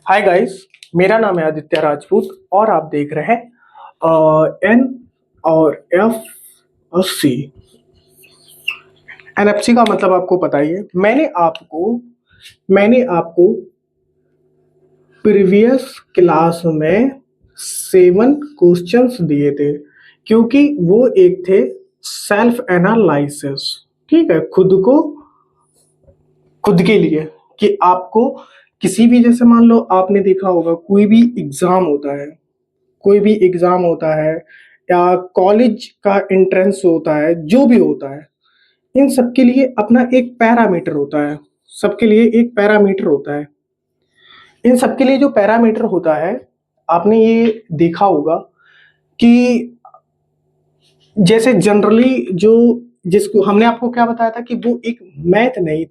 Hi guys, मेरा नाम है आदित्य राजपूत और आप देख रहे हैं एन और एफ सी। एनएफसी का मतलब आपको पता ही है। मैंने आपको प्रीवियस क्लास में 7 क्वेश्चंस दिए थे, क्योंकि वो एक थे सेल्फ एनालिसिस। ठीक है, खुद के लिए कि आपको किसी भी, जैसे मान लो आपने देखा होगा कोई भी एग्जाम होता है या कॉलेज का एंट्रेंस होता है, जो भी होता है, इन सबके लिए अपना एक पैरामीटर होता है। सबके लिए एक पैरामीटर होता है। इन सबके लिए जो पैरामीटर होता है, आपने ये देखा होगा कि जैसे जनरली जो जिसको हमने आपको क्या बताया था कि वो एक मैथ नहीं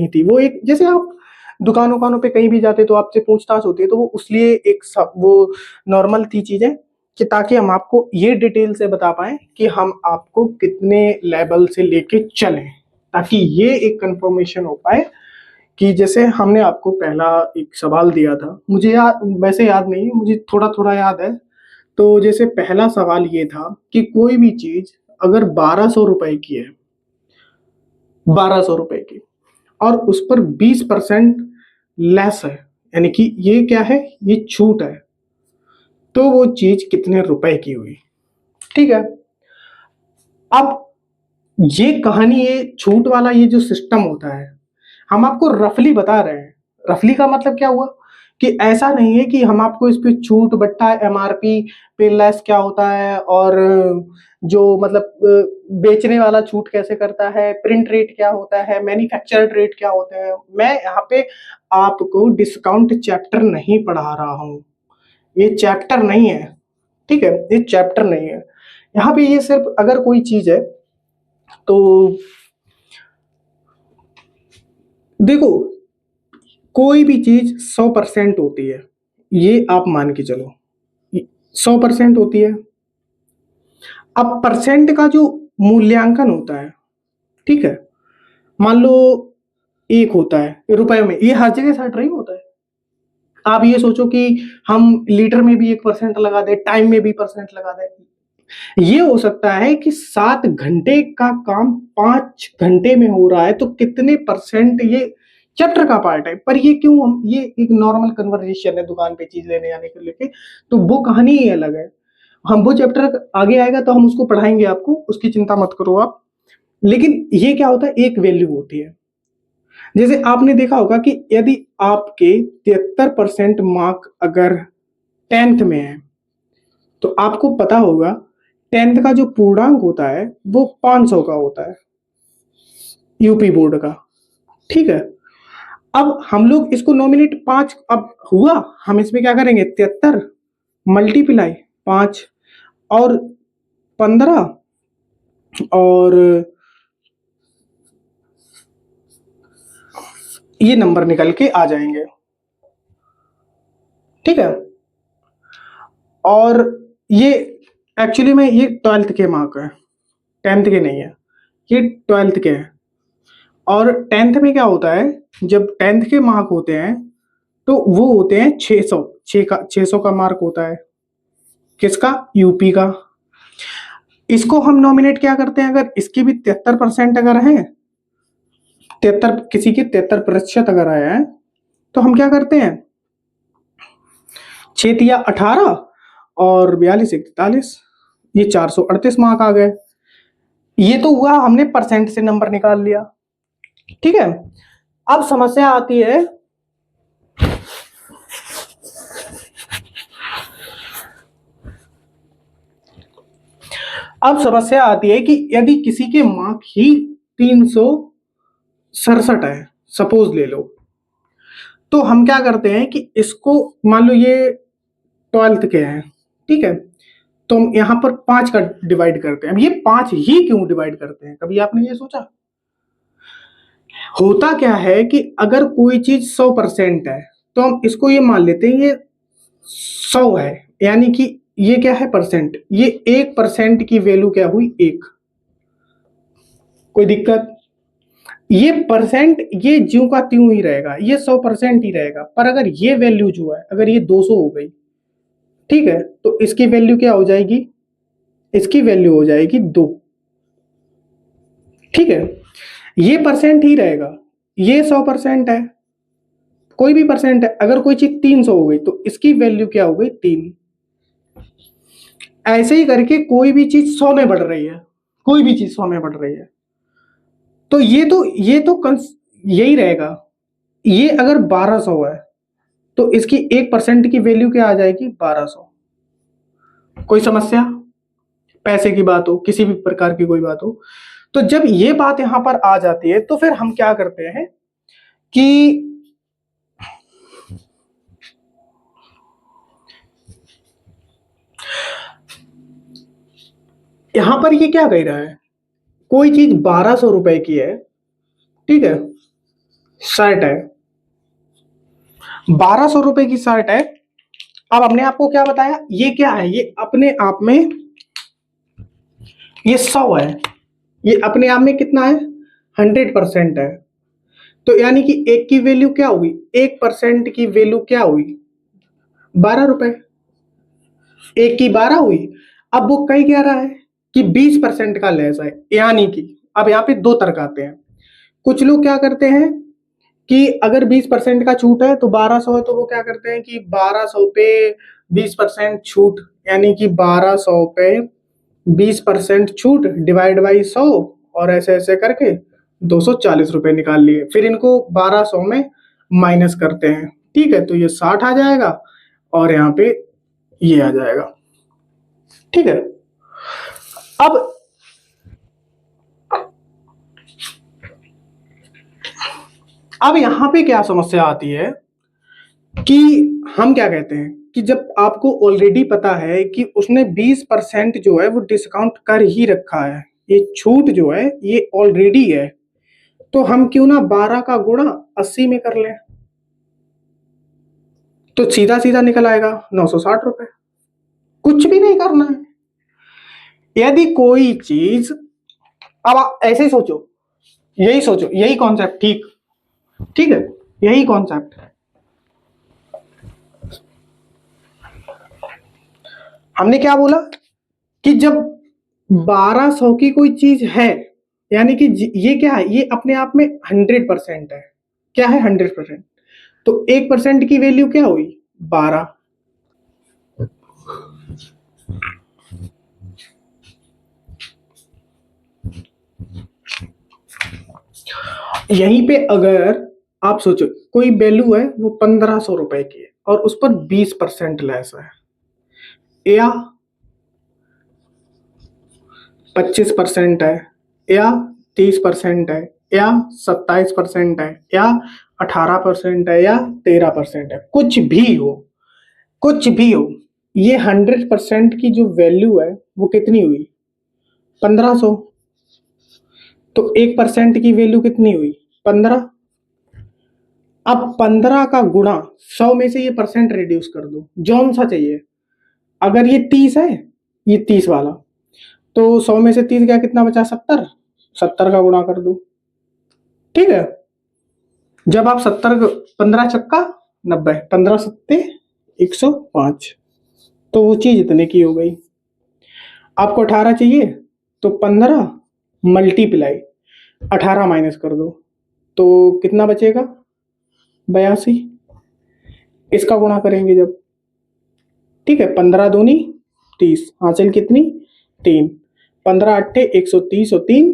थी। वो एक, जैसे आप दुकानों उकानों पे कहीं भी जाते तो आपसे पूछताछ होती है, तो वो उसलिए एक सब वो नॉर्मल थी चीजें, कि ताकि हम आपको ये डिटेल से बता पाए कि हम आपको कितने लेवल से लेके चलें, ताकि ये एक कंफर्मेशन हो पाए कि जैसे हमने आपको पहला एक सवाल दिया था, मुझे वैसे याद नहीं है, मुझे थोड़ा थोड़ा याद है। तो जैसे पहला सवाल ये था कि कोई भी चीज अगर 1200 रुपए की है, 1200 रुपए की, और उस पर 20% लेस है, यानी कि ये क्या है, ये छूट है, तो वो चीज कितने रुपए की हुई। ठीक है। अब ये कहानी, ये छूट वाला ये जो सिस्टम होता है, हम आपको रफली बता रहे हैं। रफली का मतलब क्या हुआ कि ऐसा नहीं है कि हम आपको इस पे छूट बट्टा एमआरपी पे लेस क्या होता है, और जो मतलब बेचने वाला छूट कैसे करता है, प्रिंट रेट क्या होता है, मैन्युफैक्चर्ड रेट क्या होते हैं। मैं यहाँ पे आपको डिस्काउंट चैप्टर नहीं पढ़ा रहा हूँ, ये चैप्टर नहीं है। ठीक है, ये चैप्टर नहीं है। यहाँ पे ये सिर्फ अगर कोई चीज है तो देखो, कोई भी चीज 100% होती है, ये आप मान के चलो 100% होती है। अब परसेंट का जो मूल्यांकन होता है, ठीक है, मान लो एक होता है रुपए में, ये हर जगह सर ड्राइव होता है। आप ये सोचो कि हम लीटर में भी 1% लगा दे, टाइम में भी परसेंट लगा दे। ये हो सकता है कि 7 घंटे का काम 5 घंटे में हो रहा है, तो कितने परसेंट ये चैप्टर का पार्ट है। पर ये क्यों, हम ये एक नॉर्मल कन्वर्सेशन है दुकान पे चीज लेने जाने के लेके, तो वो कहानी ही अलग है। हम वो चैप्टर आगे आएगा तो हम उसको पढ़ाएंगे आपको, उसकी चिंता मत करो आप। लेकिन ये क्या होता है, एक वैल्यू होती है। जैसे आपने देखा होगा कि यदि आपके 73% मार्क अगर 10th में है, तो आपको पता होगा 10th का जो पूर्णांक होता है वो 500 का होता है, यूपी बोर्ड का। ठीक है। अब हम लोग इसको नॉमिनेट 5, अब हुआ, हम इसमें क्या करेंगे, 73 मल्टीप्लाई 5 और 15 और ये नंबर निकल के आ जाएंगे। ठीक है। और ये एक्चुअली में ये 12th के मार्क है, 10th के नहीं है, ये 12th के हैं। और 10th में क्या होता है, जब 10th के मार्क होते हैं तो वो होते हैं 600 का मार्क होता है। किसका, यूपी का। इसको हम नॉमिनेट क्या करते हैं, अगर इसकी भी 73% अगर है, 73, किसी की 73% अगर आया है, तो हम क्या करते हैं, 6×18 और 42×41, ये 438 मार्क आ गए। ये तो हुआ, हमने परसेंट से नंबर निकाल लिया। ठीक है। अब समस्या आती है, कि यदि किसी के मार्क ही 367 है, सपोज ले लो, तो हम क्या करते हैं कि इसको, मान लो ये 12th के हैं, ठीक है, तो हम यहां पर 5 का डिवाइड करते हैं। अब ये 5 ही क्यों डिवाइड करते हैं, कभी आपने ये सोचा। होता क्या है कि अगर कोई चीज 100% है, तो हम इसको ये मान लेते हैं ये 100 है, यानी कि ये क्या है, परसेंट, ये 1% की वैल्यू क्या हुई, 1। कोई दिक्कत। ये परसेंट ये ज्यों का त्यों ही रहेगा, ये 100% ही रहेगा। पर अगर ये वैल्यू जो है, अगर ये 200 हो गई, ठीक है, तो इसकी वैल्यू क्या हो जाएगी? इसकी वैल्यू हो जाएगी 2। ठीक है, ये परसेंट ही रहेगा, ये 100% है, कोई भी परसेंट है। अगर कोई चीज 300 हो गई तो इसकी वैल्यू क्या हो गई? 3। ऐसे ही करके कोई भी चीज 100 में बढ़ रही है, कोई भी चीज 100 में बढ़ रही है, तो यही रहेगा। ये अगर 1200 है तो इसकी 1% की वैल्यू क्या आ जाएगी? 1200। कोई समस्या? पैसे की बात हो, किसी भी प्रकार की कोई बात हो, तो जब ये बात यहां पर आ जाती है तो फिर हम क्या करते हैं कि यहां पर ये क्या कह रहा है? कोई चीज 1200 रुपए की है, ठीक है, शर्ट है, 1200 रुपए की शर्ट है। अब हमने आपको क्या बताया? ये क्या है? ये अपने आप में ये 100 है, ये अपने आप में कितना है? 100% है। तो यानी कि एक की वैल्यू क्या हुई? 1% की वैल्यू क्या हुई? 12 रुपए। एक की 12 हुई। अब वो कही क्या रहा है कि 20% का लेस है, यानी कि अब यहाँ पे दो तर्क आते हैं। कुछ लोग क्या करते हैं कि अगर 20% का छूट है तो 1200 है, तो वो क्या करते हैं कि 1200 पे 20% छूट, यानी कि 1200 पे 20% छूट डिवाइड बाई 100, और ऐसे ऐसे करके 240 रुपए निकाल लिए। फिर इनको 1200 में माइनस करते हैं, ठीक है, तो ये 60 आ जाएगा और यहाँ पे ये आ जाएगा। ठीक है, अब यहां पे क्या समस्या आती है कि हम क्या कहते हैं कि जब आपको ऑलरेडी पता है कि उसने 20% जो है वो डिस्काउंट कर ही रखा है, ये छूट जो है ये ऑलरेडी है, तो हम क्यों ना 12 का गुणा 80 में कर लें, तो सीधा सीधा निकल आएगा 960 रुपए। कुछ भी नहीं करना है। यदि कोई चीज, अब आप ऐसे ही सोचो, यही सोचो, यही कॉन्सेप्ट, ठीक ठीक है, यही कॉन्सेप्ट है। हमने क्या बोला कि जब 1200 की कोई चीज है, यानी कि ये क्या है? ये अपने आप में 100% है। क्या है? 100%। तो 1% की वैल्यू क्या हुई? 12। यहीं पे अगर आप सोचो कोई वैल्यू है वो 1500 रुपए की है और उस पर 20% लेस है, या 25% है, या 30% है, या 27% है, या 18% है, या 13% है, कुछ भी हो, कुछ भी हो, ये 100% की जो वैल्यू है वो कितनी हुई? 1500। तो 1% की वैल्यू कितनी हुई? 15। अब 15 का गुणा 100 में से ये परसेंट रिड्यूस कर दो, जौन सा चाहिए। अगर ये 30 है, ये 30 वाला, तो 100 में से 30 गया, कितना बचा? 70। 70 का गुणा कर दो, ठीक है। जब आप 70, 15 चक्का 90, 15 सत्ते 105, तो वो चीज इतने की हो गई। आपको 18 चाहिए तो 15 मल्टीप्लाई 18 माइनस कर दो, तो कितना बचेगा? 82। इसका गुणा करेंगे जब, ठीक है, 15 दूनी 30, हासिल कितनी? 3। 15 अट्ठे 130 और 3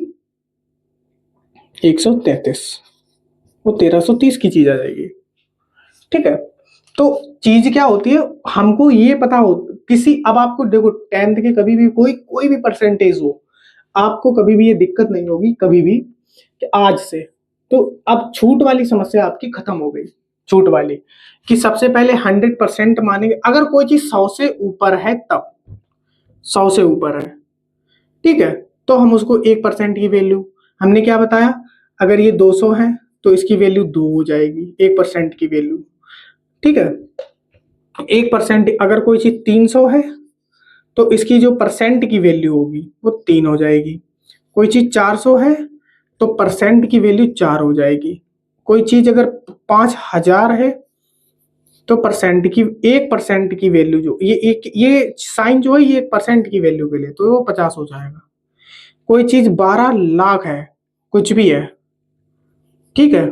133, वो 1330 की चीज आ जाएगी। ठीक है, तो चीज क्या होती है, हमको ये पता हो किसी, अब आपको देखो 10th के कभी भी कोई कोई भी परसेंटेज हो, आपको कभी भी ये दिक्कत नहीं होगी कभी भी कि आज से, तो अब छूट वाली समस्या आपकी खत्म हो गई। छूट वाली कि सबसे पहले 100% मानेंगे, अगर कोई चीज 100 से ऊपर है तब, 100 से ऊपर है, ठीक है, तो हम उसको 1% की वैल्यू, हमने क्या बताया, अगर ये 200 है तो इसकी वैल्यू 2 हो जाएगी, 1% की वैल्यू, ठीक है। 1%, अगर कोई चीज 300 है तो इसकी जो परसेंट की वैल्यू होगी वो 3 हो जाएगी। कोई चीज 400 है तो परसेंट की वैल्यू 4 हो जाएगी। कोई चीज अगर 5000 है तो परसेंट की 1% की वैल्यू जो ये साइन जो है ये 1% की वैल्यू के लिए, तो वो 50 हो जाएगा। कोई चीज 12 लाख है, कुछ भी है, ठीक है,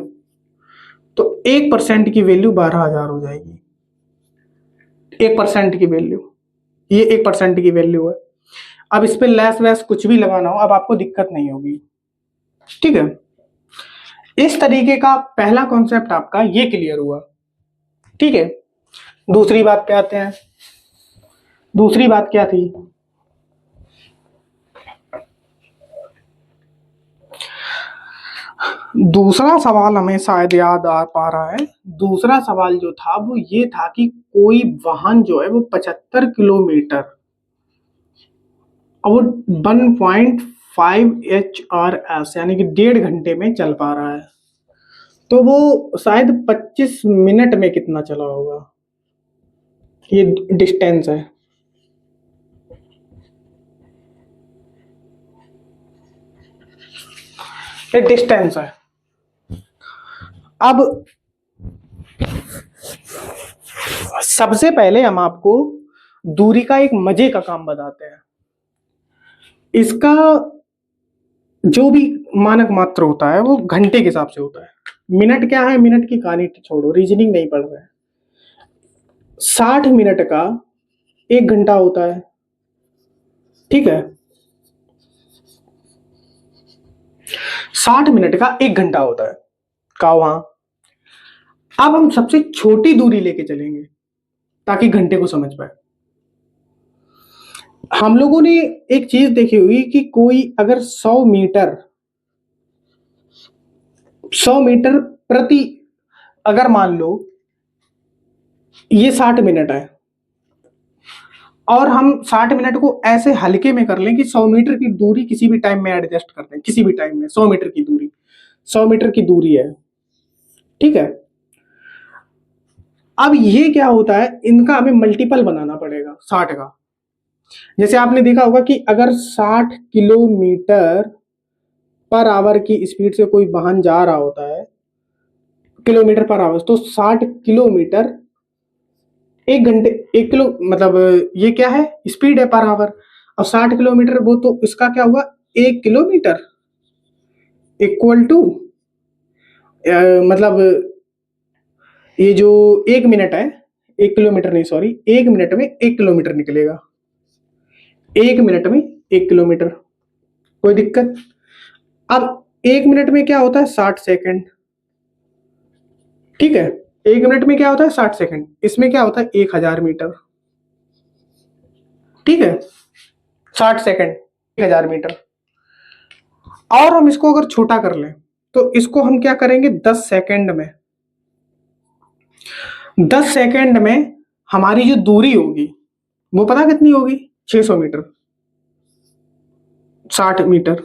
तो 1% की वैल्यू 12,000 हो जाएगी। 1% की वैल्यू, ये 1% की वैल्यू है। अब इस पे लेस वैस कुछ भी लगाना हो, अब आपको दिक्कत नहीं होगी, ठीक है। इस तरीके का पहला कॉन्सेप्ट आपका ये क्लियर हुआ, ठीक है। दूसरी बात पे आते हैं। दूसरी बात क्या थी? दूसरा सवाल हमें शायद याद आ पा रहा है। दूसरा सवाल जो था वो ये था कि कोई वाहन जो है वो 75 किलोमीटर और 1.5 यानी कि 1.5 घंटे में चल पा रहा है, तो वो शायद 25 मिनट में कितना चला होगा? ये डिस्टेंस है, ये डिस्टेंस है। अब सबसे पहले हम आपको दूरी का एक मजे का काम बताते हैं। इसका जो भी मानक मात्र होता है वो घंटे के हिसाब से होता है। मिनट क्या है, मिनट की कहानी छोड़ो, रीजनिंग नहीं पढ़ रहे हैं। 60 मिनट का 1 घंटा होता है, ठीक है। 60 मिनट का 1 घंटा होता है का वहां। अब हम सबसे छोटी दूरी लेके चलेंगे ताकि घंटे को समझ पाए। हम लोगों ने एक चीज देखी हुई कि कोई अगर 100 मीटर प्रति, अगर मान लो ये 60 मिनट है और हम 60 मिनट को ऐसे हल्के में कर लें कि 100 मीटर की दूरी किसी भी टाइम में एडजस्ट कर दें, किसी भी टाइम में 100 मीटर की दूरी, 100 मीटर की दूरी है, ठीक है। अब ये क्या होता है, इनका हमें मल्टीपल बनाना पड़ेगा 60 का। जैसे आपने देखा होगा कि अगर 60 किलोमीटर पर आवर की स्पीड से कोई वाहन जा रहा होता है, किलोमीटर पर आवर, तो 60 किलोमीटर 1 घंटे, 1 किलो मतलब ये क्या है, स्पीड है पर आवर। और 60 किलोमीटर वो तो इसका क्या हुआ, 1 किलोमीटर इक्वल टू मतलब ये जो 1 मिनट है, 1 किलोमीटर नहीं सॉरी, 1 मिनट में 1 किलोमीटर निकलेगा, 1 मिनट में 1 किलोमीटर, कोई दिक्कत? अब 1 मिनट में क्या होता है, 60 सेकेंड, ठीक है। 1 मिनट में क्या होता है, 60 सेकेंड, इसमें क्या होता है, 1000 मीटर, ठीक है। 60 सेकेंड 1000 मीटर। और हम इसको अगर छोटा कर लें तो इसको हम क्या करेंगे, 10 सेकेंड में, 10 सेकेंड में हमारी जो दूरी होगी वो पता कितनी होगी, 600 मीटर, 60 मीटर।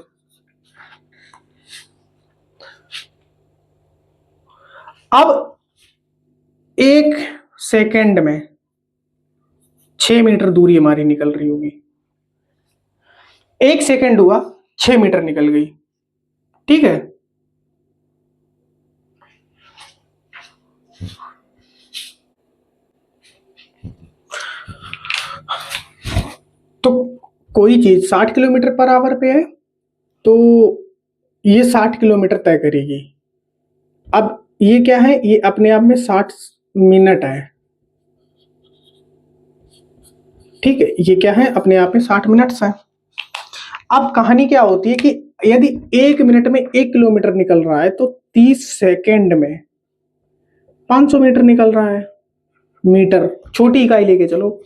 अब 1 सेकेंड में 6 मीटर दूरी हमारी निकल रही होगी, 1 सेकेंड हुआ 6 मीटर निकल गई, ठीक है। तो कोई चीज 60 किलोमीटर पर आवर पे है तो ये 60 किलोमीटर तय करेगी। अब ये क्या है, ये अपने आप में 60 मिनट है, ठीक है। ये क्या है, अपने आप में 60 मिनट्स है। अब कहानी क्या होती है कि यदि 1 मिनट में 1 किलोमीटर निकल रहा है तो 30 सेकेंड में 500 मीटर निकल रहा है। मीटर छोटी इकाई लेके चलो,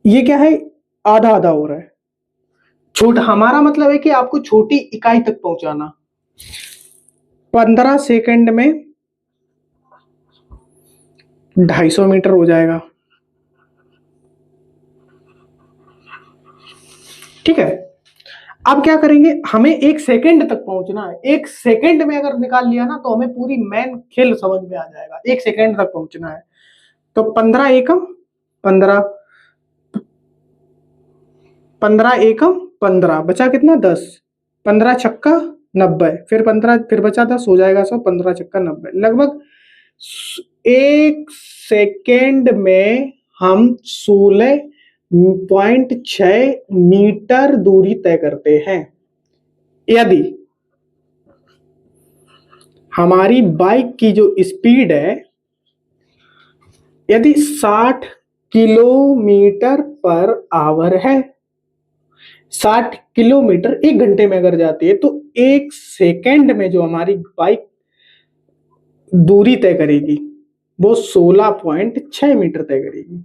ये क्या है, आधा आधा हो रहा है। छोटा हमारा मतलब है कि आपको छोटी इकाई तक पहुंचाना। 15 सेकेंड में 250 मीटर हो जाएगा, ठीक है। अब क्या करेंगे, हमें 1 सेकेंड तक पहुंचना है। 1 सेकेंड में अगर निकाल लिया ना तो हमें पूरी मैन खेल समझ में आ जाएगा। 1 सेकेंड तक पहुंचना है तो 15 एकम 15, 15 एकम 15, बचा कितना, 10, 15 छक्का 90, फिर 15, फिर बचा 10, हो जाएगा 100, 15 चक्का 90। लगभग 1 सेकेंड में हम 16.6 मीटर दूरी तय करते हैं। यदि हमारी बाइक की जो स्पीड है, यदि 60 किलोमीटर पर आवर है, 60 किलोमीटर 1 घंटे में अगर जाती है, तो 1 सेकेंड में जो हमारी बाइक दूरी तय करेगी वो 16.6 मीटर तय करेगी।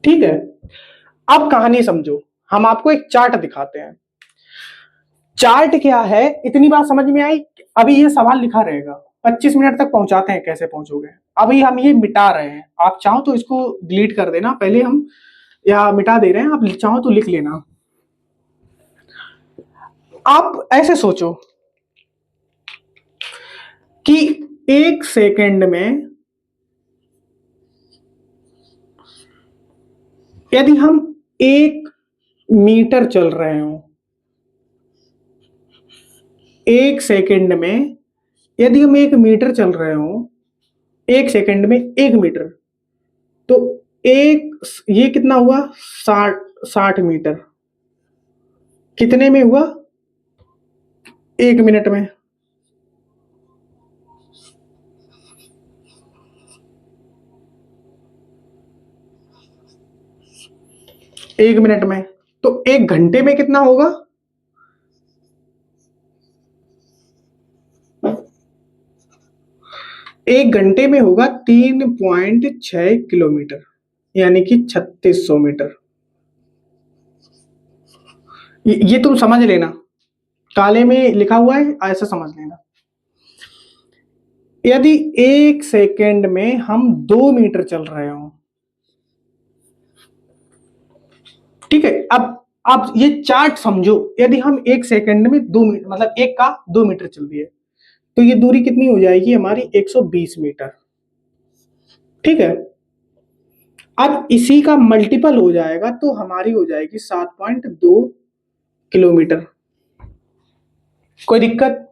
ठीक है, अब कहानी समझो। हम आपको एक चार्ट दिखाते हैं। चार्ट क्या है, इतनी बात समझ में आई? अभी ये सवाल लिखा रहेगा, 25 मिनट तक पहुंचाते हैं, कैसे पहुंचोगे? अभी हम ये मिटा रहे हैं, आप चाहो तो इसको डिलीट कर देना, पहले हम या मिटा दे रहे हैं, आप चाहो तो लिख लेना। आप ऐसे सोचो कि 1 सेकेंड में यदि हम 1 मीटर चल रहे हो, 1 सेकेंड में यदि हम 1 मीटर चल रहे हो, 1 सेकेंड में 1 मीटर, तो ये कितना हुआ? 60 मीटर। कितने में हुआ? 1 मिनट में। एक मिनट में, तो 1 घंटे में कितना होगा? एक घंटे में होगा 3.6 किलोमीटर, यानी कि 3600 मीटर। ये तुम समझ लेना, काले में लिखा हुआ है, ऐसा समझ लेना। यदि 1 सेकेंड में हम 2 मीटर चल रहे हो, ठीक है, अब आप ये चार्ट समझो। यदि हम 1 सेकेंड में 2 मीटर, मतलब 1 का 2 मीटर चल रही है, तो ये दूरी कितनी हो जाएगी हमारी? 120 मीटर। ठीक है, अब इसी का मल्टीपल हो जाएगा तो हमारी हो जाएगी 7.2 किलोमीटर। कोई दिक्कत?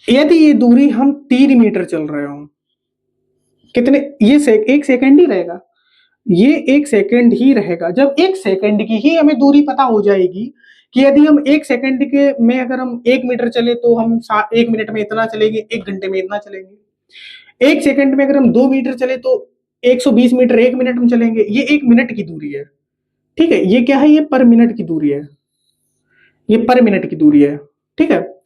यदि ये दूरी हम 3 मीटर चल रहे हो, कितने? ये 1 सेकेंड ही रहेगा, ये 1 सेकेंड ही रहेगा। जब 1 सेकेंड की ही हमें दूरी पता हो जाएगी कि यदि हम 1 सेकेंड के में अगर हम 1 मीटर चले तो हम 1 मिनट में इतना चलेंगे, 1 घंटे में इतना चलेंगे। 1 सेकेंड में अगर हम 2 मीटर चले तो 120 मीटर 1 मिनट में चलेंगे। ये 1 मिनट की दूरी है। ठीक है, ये क्या है? ये पर मिनट की दूरी है, ये पर मिनट की दूरी है। ठीक है,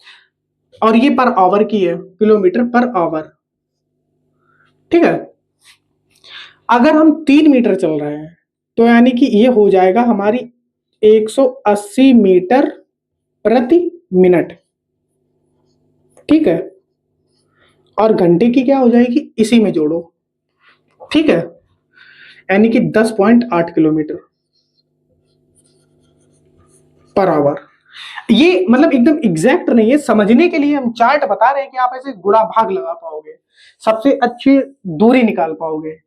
और ये पर आवर की है, किलोमीटर पर आवर। ठीक है, अगर हम 3 मीटर चल रहे हैं तो यानी कि ये हो जाएगा हमारी 180 मीटर प्रति मिनट। ठीक है, और घंटे की क्या हो जाएगी? इसी में जोड़ो। ठीक है, यानी कि 10.8 किलोमीटर पर आवर। ये मतलब एकदम एग्जैक्ट नहीं है, समझने के लिए हम चार्ट बता रहे हैं कि आप ऐसे गुणा भाग लगा पाओगे, सबसे अच्छी दूरी निकाल पाओगे।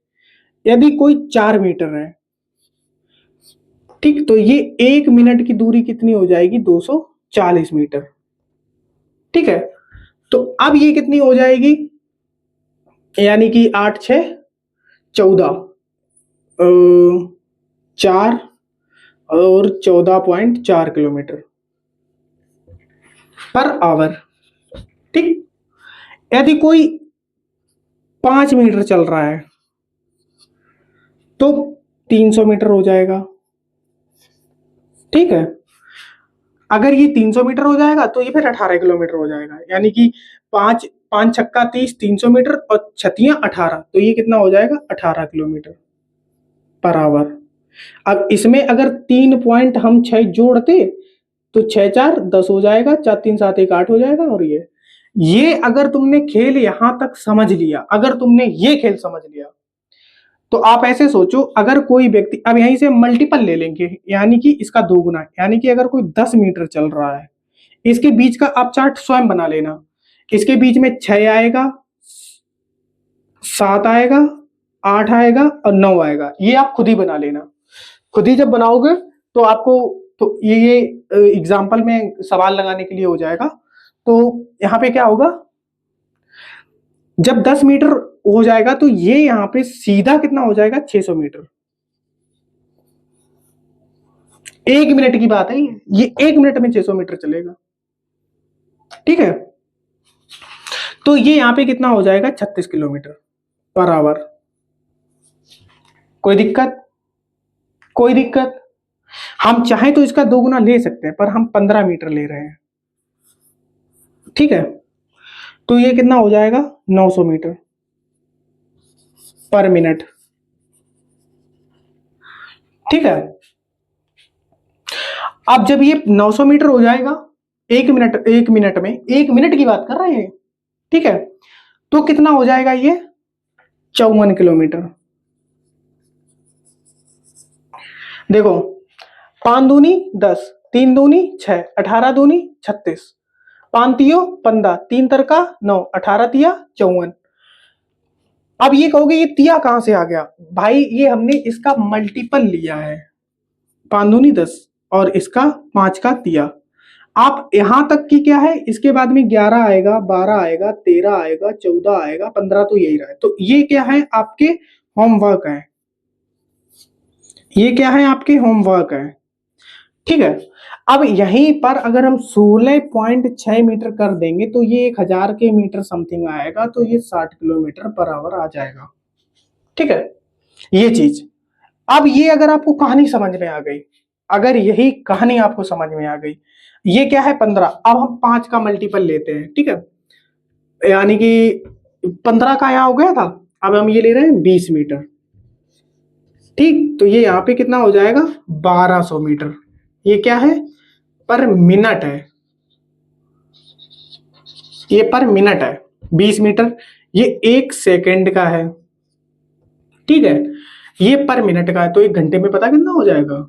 यदि कोई 4 मीटर है, ठीक, तो ये 1 मिनट की दूरी कितनी हो जाएगी? 240 मीटर। ठीक है, तो अब ये कितनी हो जाएगी? यानी कि 8 6 14, 4 और 14.4 किलोमीटर पर आवर। ठीक, यदि कोई 5 मीटर चल रहा है तो 300 मीटर हो जाएगा। ठीक है, अगर ये 300 मीटर हो जाएगा तो ये फिर 18 किलोमीटर हो जाएगा, यानी कि 5 5 छक्का 30, 300 मीटर और छतियां 18, तो ये कितना हो जाएगा? 18 किलोमीटर पर आवर। अब इसमें अगर 3.6 जोड़ते तो 6 4 10 हो जाएगा, 4 3 7 1 8 हो जाएगा। और ये अगर तुमने खेल यहां तक समझ लिया, अगर तुमने ये खेल समझ लिया, तो आप ऐसे सोचो, अगर कोई व्यक्ति, अब यहीं से मल्टीपल ले लेंगे, यानी कि इसका 2 गुना, यानी कि अगर कोई 10 मीटर चल रहा है, इसके बीच का आप चार्ट स्वयं बना लेना। इसके बीच में 6 आएगा, 7 आएगा, 8 आएगा और 9 आएगा। ये आप खुद ही बना लेना। खुद ही जब बनाओगे तो आपको तो ये एग्जाम्पल में सवाल लगाने के लिए हो जाएगा। तो यहाँ पे क्या होगा, जब 10 मीटर हो जाएगा तो ये यहाँ पे सीधा कितना हो जाएगा, 600 मीटर। 1 मिनट की बात है ये 1 मिनट में 600 मीटर चलेगा, ठीक है। तो ये यहाँ पे कितना हो जाएगा, 36 किलोमीटर पर आवर। कोई दिक्कत? कोई दिक्कत? हम चाहे तो इसका 2 गुना ले सकते हैं, पर हम 15 मीटर ले रहे हैं, ठीक है। तो ये कितना हो जाएगा, 900 मीटर पर मिनट, ठीक है। अब जब ये 900 मीटर हो जाएगा 1 मिनट में, 1 मिनट की बात कर रहे हैं, ठीक है, तो कितना हो जाएगा ये, 54 किलोमीटर। देखो, 5 दूनी 10, 3 दूनी 6, 18 दूनी 36, 5 तियो 15, 3 तरका 9, 18 तिया 54। अब ये कहोगे ये तिया कहां से आ गया भाई, ये हमने इसका मल्टीपल लिया है, 5 दूनी 10 और इसका 5 का तिया। आप यहां तक की क्या है, इसके बाद में 11 आएगा, 12 आएगा, 13 आएगा, 14 आएगा, 15, तो यही रहा है। तो ये क्या है, आपके होमवर्क है, ये क्या है, आपके होमवर्क है, ठीक है। अब यहीं पर अगर हम 16.6 मीटर कर देंगे तो ये 1000 के मीटर समथिंग आएगा, तो ये 60 किलोमीटर पर आवर आ जाएगा, ठीक है, ये चीज। अब ये अगर आपको कहानी समझ में आ गई, अगर यही कहानी आपको समझ में आ गई, ये क्या है 15, अब हम 5 का मल्टीपल लेते हैं, ठीक है, यानी कि 15 का यहां हो गया था, अब हम ये ले रहे हैं 20 मीटर, ठीक। तो ये यहाँ पे कितना हो जाएगा, 1200 मीटर। ये क्या है, पर मिनट है, ये पर मिनट है। 20 मीटर ये 1 सेकेंड का है, ठीक है, ये पर मिनट का है, तो 1 घंटे में पता कितना हो जाएगा,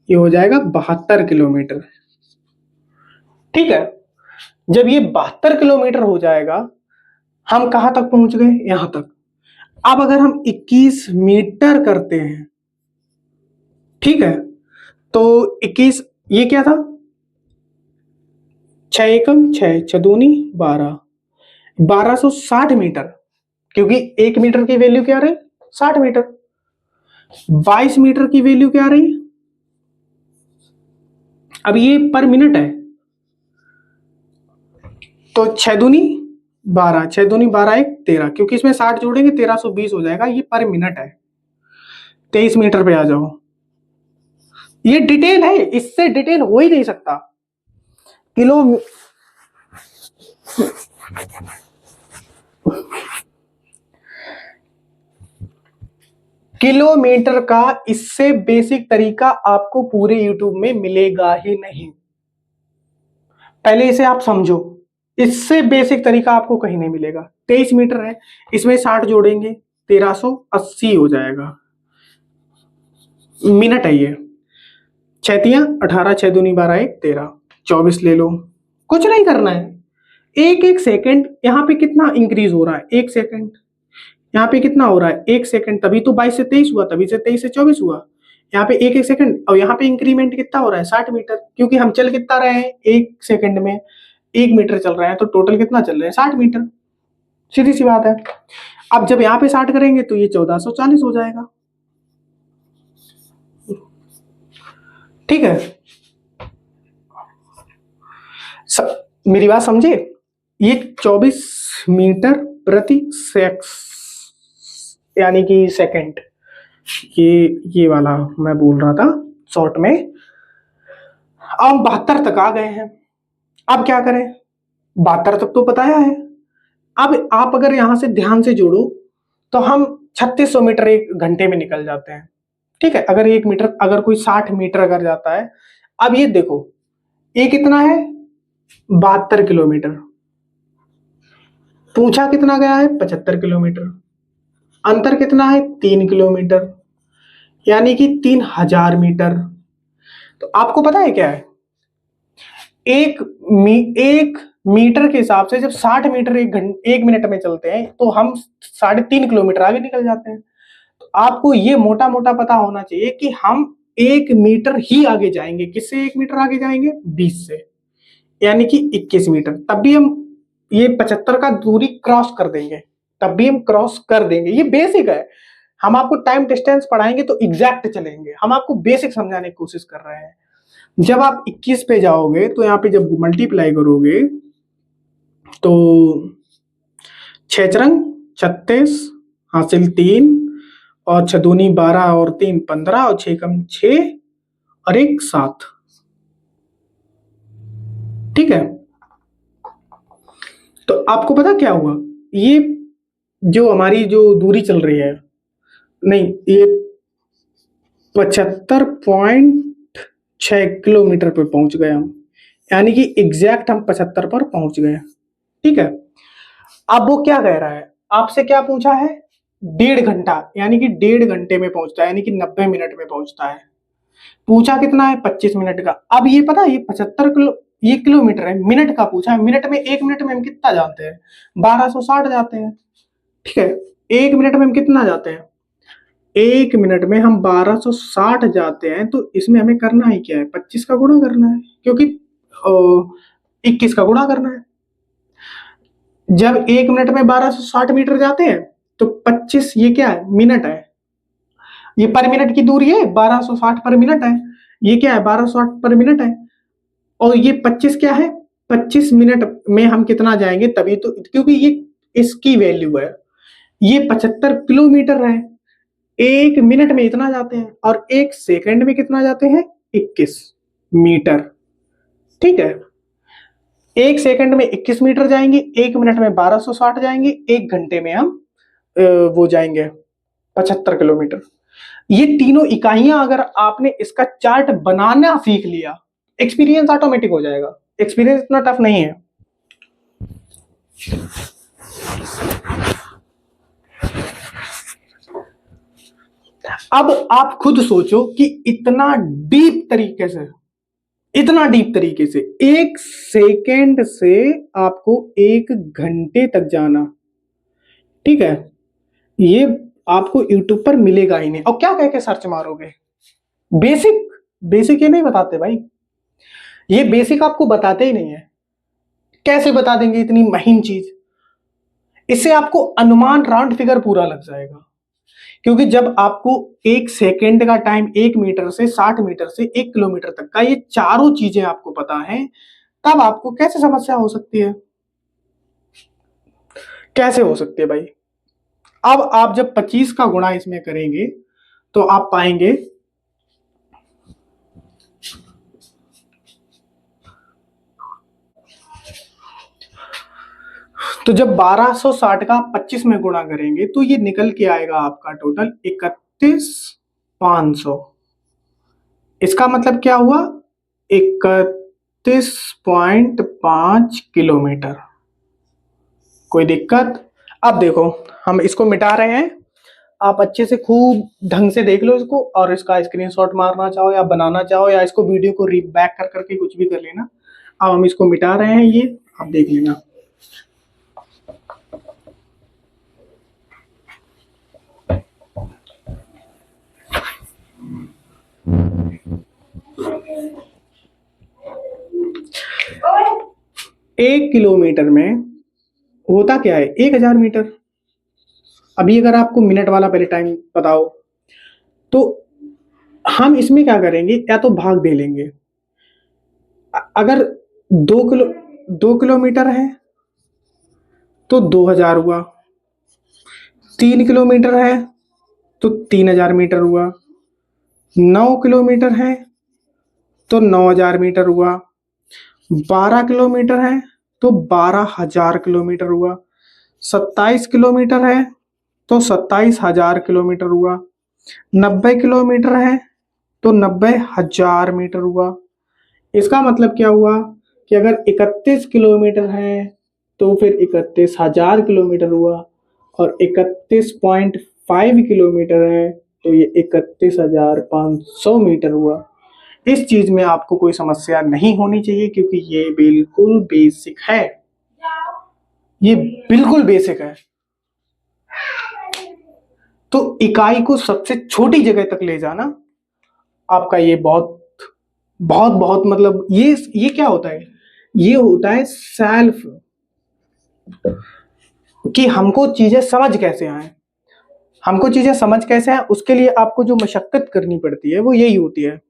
ये हो जाएगा 72 किलोमीटर, ठीक है। जब ये 72 किलोमीटर हो जाएगा, हम कहां तक पहुंच गए, यहां तक। अब अगर हम 21 मीटर करते हैं, ठीक है, तो 21, ये क्या था, 6 एकम 6, 6 दूनी 12, 1260 मीटर, क्योंकि 1 मीटर की वैल्यू क्या रही, 60 मीटर। 22 मीटर की वैल्यू क्या रही, अब ये पर मिनट है, तो 6 दूनी 12, 6 दूनी 12 1 13, क्योंकि इसमें 60 जोड़ेंगे 1320 हो जाएगा, ये पर मिनट है। 23 मीटर पे आ जाओ, ये डिटेल है, इससे डिटेल हो ही नहीं सकता। किलो किलोमीटर का इससे बेसिक तरीका आपको पूरे यूट्यूब में मिलेगा ही नहीं, पहले इसे आप समझो, इससे बेसिक तरीका आपको कहीं नहीं मिलेगा। 23 मीटर है, इसमें 60 जोड़ेंगे 1380 हो जाएगा, मिनट है ये। 6 तिया 18, 6 दूनी 12 1 13, 24 ले लो, कुछ नहीं करना है। एक एक सेकंड यहाँ पे कितना इंक्रीज हो रहा है, 1 सेकंड, यहाँ पे कितना हो रहा है, 1 सेकंड, तभी तो 22 से 23 हुआ, तभी से 23 से 24 हुआ। यहाँ पे 1 1 सेकंड, और यहाँ पे इंक्रीमेंट कितना हो रहा है, 60 मीटर, क्योंकि हम चल कितना रहे हैं, 1 सेकंड में 1 मीटर चल रहे हैं, तो टोटल कितना चल रहे हैं, 60 मीटर, सीधी सी बात है। अब जब यहाँ पे 60 करेंगे तो ये 1440 हो जाएगा, ठीक है। मेरी बात समझे, ये 24 मीटर प्रति सेक्स, यानी कि सेकंड, ये वाला मैं बोल रहा था शॉर्ट में। अब 72 तक आ गए हैं, अब क्या करें, 72 तक तो बताया है। अब आप अगर यहां से ध्यान से जोड़ो तो हम 3600 मीटर 1 घंटे में निकल जाते हैं, ठीक है। अगर 1 मीटर, अगर कोई 60 मीटर अगर जाता है, अब ये देखो ये कितना है, 72 किलोमीटर, पूछा कितना गया है, 75 किलोमीटर, अंतर कितना है, 3 किलोमीटर, यानी कि 3000 मीटर। तो आपको पता है क्या है, एक मीटर के हिसाब से जब 60 मीटर 1 मिनट में चलते हैं तो हम 3.5 किलोमीटर आगे निकल जाते हैं। तो आपको ये मोटा मोटा पता होना चाहिए कि हम 1 मीटर ही आगे जाएंगे। किससे 1 मीटर आगे जाएंगे? 20 से, यानी कि 21 मीटर। तब भी हम ये 75 का दूरी क्रॉस कर देंगे, तब भी हम क्रॉस कर देंगे। ये बेसिक है। हम आपको टाइम डिस्टेंस पढ़ाएंगे तो एग्जैक्ट चलेंगे, हम आपको बेसिक समझाने की कोशिश कर रहे हैं। जब आप 21 पे जाओगे तो यहाँ पे जब मल्टीप्लाई करोगे तो 6 चरंग 36, हासिल 3, और 6 दूनी 12 और 3 15, और 6 कम 6 और 1 7। ठीक है, तो आपको पता क्या हुआ? ये जो हमारी जो दूरी चल रही है, नहीं, ये 75.6 किलोमीटर पे पहुंच गए हम, यानी कि एग्जैक्ट हम 75 पर पहुंच गए। ठीक है, अब वो क्या कह रहा है आपसे? क्या पूछा है? 1.5 घंटा, यानी कि 1.5 घंटे में पहुंचता है, यानी कि 90 मिनट में पहुंचता है। पूछा कितना है? 25 मिनट का। अब ये पता है, ये 75 किलो, ये किलोमीटर है, मिनट का पूछा है। मिनट में, 1 मिनट में हम कितना जाते हैं? 1260 जाते हैं। ठीक है, 1 मिनट में हम कितना जाते हैं? 1 मिनट में हम 1260 जाते हैं। तो इसमें हमें करना ही क्या है? 25 का गुणा करना है, क्योंकि 21 का गुणा करना है। जब 1 मिनट में 1260 मीटर जाते हैं तो 25, ये क्या है? मिनट है। ये पर मिनट की दूरी है, 1260 पर मिनट है। ये क्या है? 1260 पर मिनट है। और ये 25 क्या है? 25 मिनट में हम कितना जाएंगे? तभी तो, क्योंकि ये इसकी वैल्यू है। ये 75 किलोमीटर है, 1 मिनट में इतना जाते हैं, और 1 सेकंड में कितना जाते हैं? 21 मीटर। ठीक है, 1 सेकंड में 21 मीटर जाएंगे, 1 मिनट में 1260 जाएंगे, 1 घंटे में हम वो जाएंगे 75 किलोमीटर। ये तीनों इकाइयां अगर आपने इसका चार्ट बनाना सीख लिया, एक्सपीरियंस ऑटोमेटिक हो जाएगा। एक्सपीरियंस इतना टफ नहीं है। अब आप खुद सोचो कि इतना डीप तरीके से, इतना डीप तरीके से 1 सेकेंड से आपको 1 घंटे तक जाना। ठीक है, ये आपको यूट्यूब पर मिलेगा ही नहीं। और क्या कह के सर्च मारोगे? बेसिक, बेसिक ये नहीं बताते भाई, ये बेसिक आपको बताते ही नहीं है। कैसे बता देंगे इतनी महीन चीज? इससे आपको अनुमान, राउंड फिगर पूरा लग जाएगा। क्योंकि जब आपको 1 सेकेंड का टाइम, 1 मीटर से 60 मीटर से 1 किलोमीटर तक का, ये चारों चीजें आपको पता है, तब आपको कैसे समस्या हो सकती है? कैसे हो सकती है भाई? अब आप जब 25 का गुणा इसमें करेंगे तो आप पाएंगे तो जब 1260 का 25 में गुणा करेंगे तो ये निकल के आएगा आपका टोटल 31,500। इसका मतलब क्या हुआ? 31.5 किलोमीटर। कोई दिक्कत? अब देखो, हम इसको मिटा रहे हैं। आप अच्छे से खूब ढंग से देख लो इसको, और इसका स्क्रीनशॉट मारना चाहो या बनाना चाहो, या इसको वीडियो को री बैक कर करके कुछ भी कर लेना। अब हम इसको मिटा रहे हैं, ये आप देख लेना। एक किलोमीटर में होता क्या है? 1000 मीटर। अभी अगर आपको मिनट वाला पहले टाइम बताओ तो हम इसमें क्या करेंगे? या तो भाग दे लेंगे। अगर 2 किलोमीटर है तो 2000 हुआ, 3 किलोमीटर है तो 3000 मीटर हुआ, 9 किलोमीटर है तो 9000 मीटर हुआ, 12 किलोमीटर है तो 12,000 किलोमीटर हुआ, 27 किलोमीटर है तो 27,000 किलोमीटर हुआ, 90 किलोमीटर है तो 90,000 मीटर हुआ। इसका मतलब क्या हुआ कि अगर 31 किलोमीटर है तो फिर 31,000 किलोमीटर हुआ, और 31.5 किलोमीटर है तो ये 31,500 मीटर हुआ। इस चीज में आपको कोई समस्या नहीं होनी चाहिए, क्योंकि ये बिल्कुल बेसिक है। ये बिल्कुल बेसिक है। तो इकाई को सबसे छोटी जगह तक ले जाना आपका ये बहुत बहुत बहुत मतलब ये क्या होता है, ये होता है सेल्फ, कि हमको चीजें समझ कैसे आए, हमको चीजें समझ कैसे आए, उसके लिए आपको जो मशक्कत करनी पड़ती है वो यही होती है।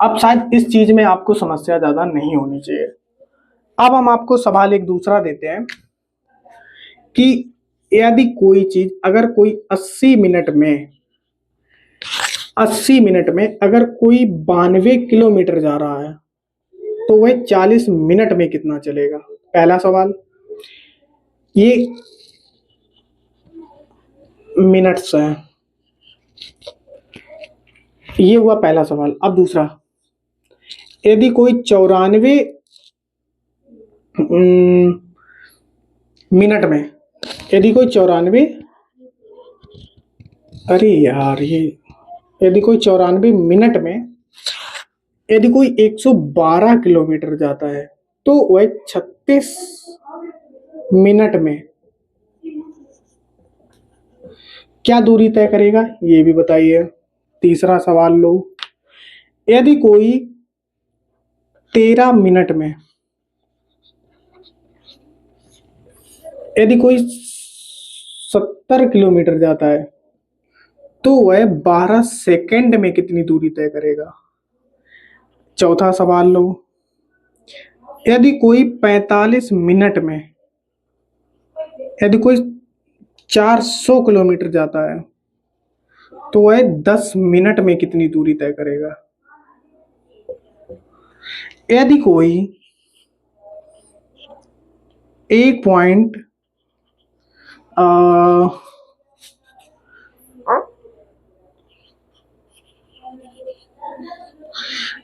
अब शायद इस चीज में आपको समस्या ज्यादा नहीं होनी चाहिए। अब हम आपको सवाल एक दूसरा देते हैं कि यदि कोई चीज अगर कोई 80 मिनट में अगर कोई 92 किलोमीटर जा रहा है तो वह 40 मिनट में कितना चलेगा। पहला सवाल, ये मिनट्स है, ये हुआ पहला सवाल। अब दूसरा, यदि कोई 94 मिनट में, यदि कोई 94, अरे यार ये, यदि कोई 94 मिनट में यदि कोई 112 किलोमीटर जाता है तो वह 36 मिनट में क्या दूरी तय करेगा, ये भी बताइए। तीसरा सवाल लो, यदि कोई 13 मिनट में, यदि कोई 70 किलोमीटर जाता है तो वह 12 सेकंड में कितनी दूरी तय करेगा। चौथा सवाल लो, यदि कोई 45 मिनट में, यदि कोई 400 किलोमीटर जाता है तो वह 10 मिनट में कितनी दूरी तय करेगा। यदि कोई 1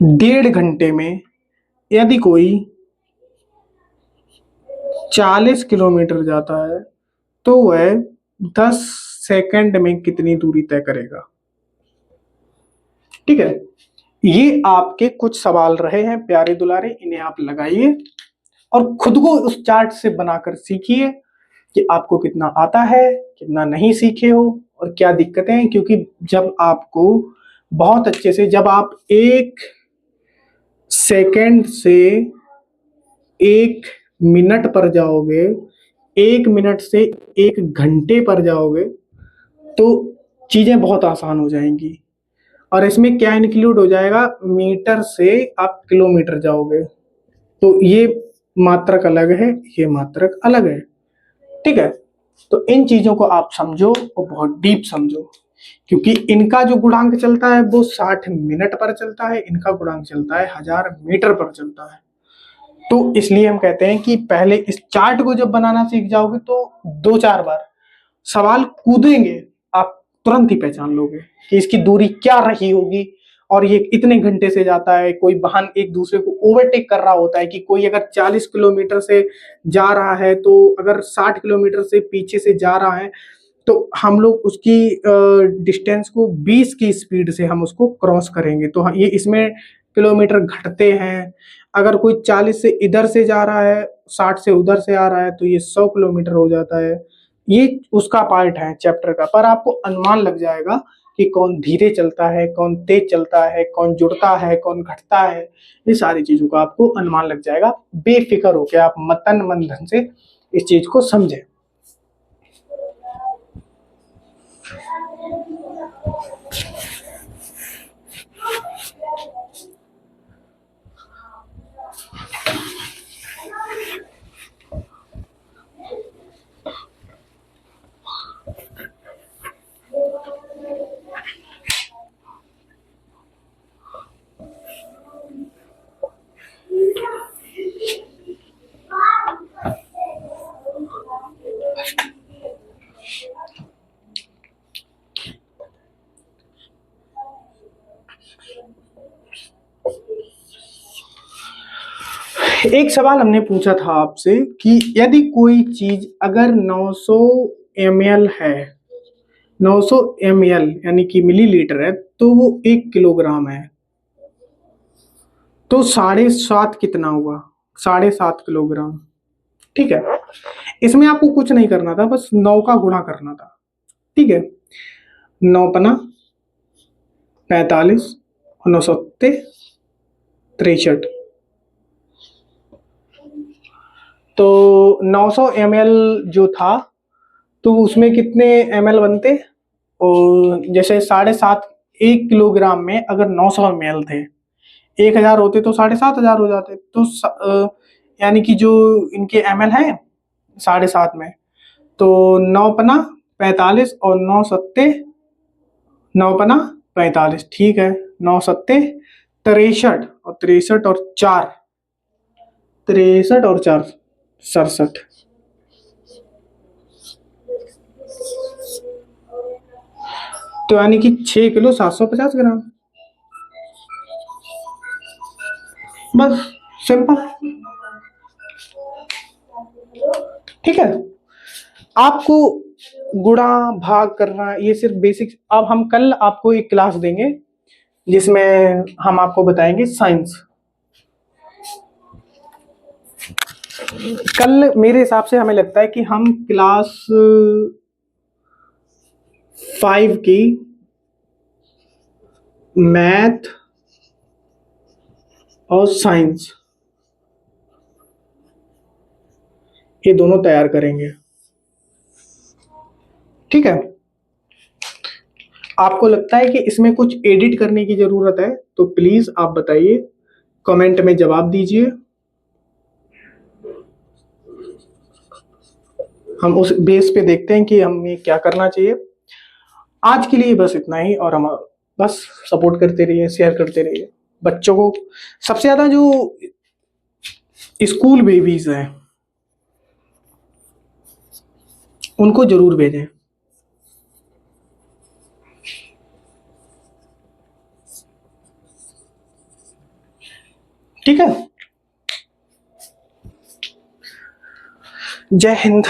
डेढ़ घंटे में यदि कोई 40 किलोमीटर जाता है तो वह 10 सेकंड में कितनी दूरी तय करेगा। ठीक है, ये आपके कुछ सवाल रहे हैं प्यारे दुलारे, इन्हें आप लगाइए और खुद को उस चार्ट से बनाकर सीखिए कि आपको कितना आता है, कितना नहीं सीखे हो और क्या दिक्कतें हैं। क्योंकि जब आपको बहुत अच्छे से, जब आप 1 सेकंड से 1 मिनट पर जाओगे, 1 मिनट से 1 घंटे पर जाओगे तो चीजें बहुत आसान हो जाएंगी। और इसमें क्या इंक्लूड हो जाएगा, मीटर से आप किलोमीटर जाओगे तो ये मात्रक अलग है, ये मात्रक अलग है। ठीक है, तो इन चीजों को आप समझो और बहुत डीप समझो, क्योंकि इनका जो गुणांक चलता है वो 60 मिनट पर चलता है, इनका गुणांक चलता है 1000 मीटर पर चलता है। तो इसलिए हम कहते हैं कि पहले इस चार्ट को जब बनाना सीख जाओगे तो 2-4 बार सवाल कूदेंगे, आप तुरंत ही पहचान लोगे कि इसकी दूरी क्या रही होगी और ये इतने घंटे से जाता है। कोई वाहन एक दूसरे को ओवरटेक कर रहा होता है कि कोई अगर 40 किलोमीटर से जा रहा है तो अगर 60 किलोमीटर से पीछे से जा रहा है तो हम लोग उसकी डिस्टेंस को 20 की स्पीड से हम उसको क्रॉस करेंगे। तो ये इसमें किलोमीटर घटते हैं। अगर कोई 40 से इधर से जा रहा है, 60 से उधर से आ रहा है तो ये 100 किलोमीटर हो जाता है। ये उसका पार्ट है चैप्टर का, पर आपको अनुमान लग जाएगा कि कौन धीरे चलता है, कौन तेज चलता है, कौन जुड़ता है, कौन घटता है। ये सारी चीजों का आपको अनुमान लग जाएगा। बेफिक्र होकर आप मतन मन धन से इस चीज को समझें। एक सवाल हमने पूछा था आपसे कि यदि कोई चीज अगर 900 ml है 900 ml यानी कि मिलीलीटर है, तो वो 1 किलोग्राम है। तो 7.5 कितना हुआ? 7.5 किलोग्राम। ठीक है, इसमें आपको कुछ नहीं करना था, बस 9 का गुणा करना था। ठीक है, 9×5 = 45 और 9×7 = 63। तो 900 ml जो था, तो उसमें कितने ml बनते? और जैसे 7.5, 1 किलोग्राम में अगर 900 ml थे, 1000 होते तो 7,500 हो जाते। तो यानी कि जो इनके ml है 7.5 में, तो 9×5 = 45 और 9×7 = ठीक है, 9×7 = 63 और 63 और 4 67। तो यानी कि 6 किलो 750 ग्राम। बस, सिंपल। ठीक है, आपको गुणा भाग करना ये सिर्फ बेसिक। अब हम कल आपको एक क्लास देंगे जिसमें हम आपको बताएंगे साइंस। कल मेरे हिसाब से हमें लगता है कि हम क्लास 5 की मैथ और साइंस ये दोनों तैयार करेंगे। ठीक है, आपको लगता है कि इसमें कुछ एडिट करने की जरूरत है तो प्लीज आप बताइए, कमेंट में जवाब दीजिए। हम उस बेस पे देखते हैं कि हमें क्या करना चाहिए। आज के लिए बस इतना ही, और हम बस सपोर्ट करते रहिए, शेयर करते रहिए बच्चों को। सबसे ज्यादा जो स्कूल बेबीज हैं उनको जरूर भेजें। ठीक है, जय हिंद।